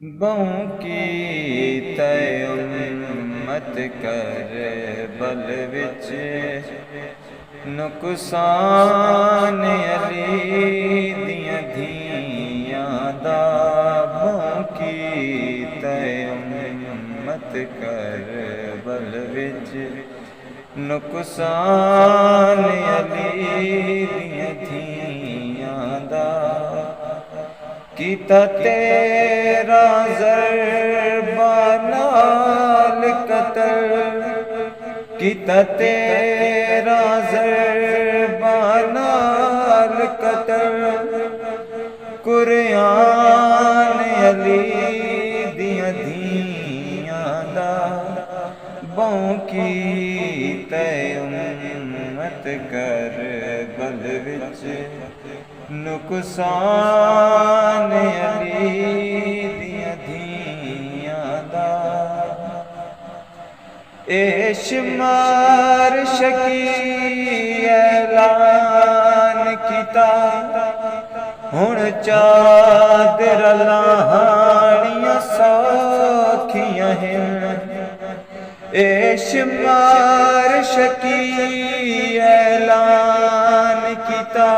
بہوں کی تے امت کر بل وچ نقصان علی دیاں دھیاں دا بہوں کی تے امت کر بل وچ نقصان علی دیاں دھیاں دا کیتا تیرا ضربہ نال قتل کیتا تیرا ضربہ نال قتل قرآن علی دیاں دھیاں دا بہوں کی تے امت کر بل وچ نقصان علی دیاں دھیاں دا اے شمار شکی اعلان کیتا ہن چادر لاہانیاں سوکھیاں ہیں اے شمار شکی اعلان کیتا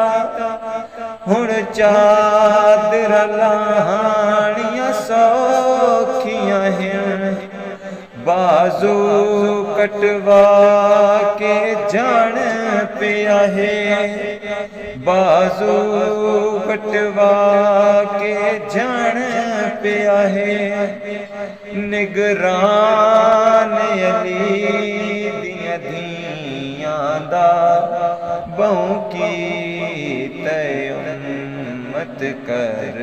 ہن چادر لاہانیاں سوکھیاں ہیں بازو کٹوا کے جان پیا ہے بازو کٹوا کے جان پیا ہے نگران علی دیاں دھیاں دا بہوں کی تے امت کر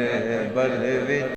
بل وچ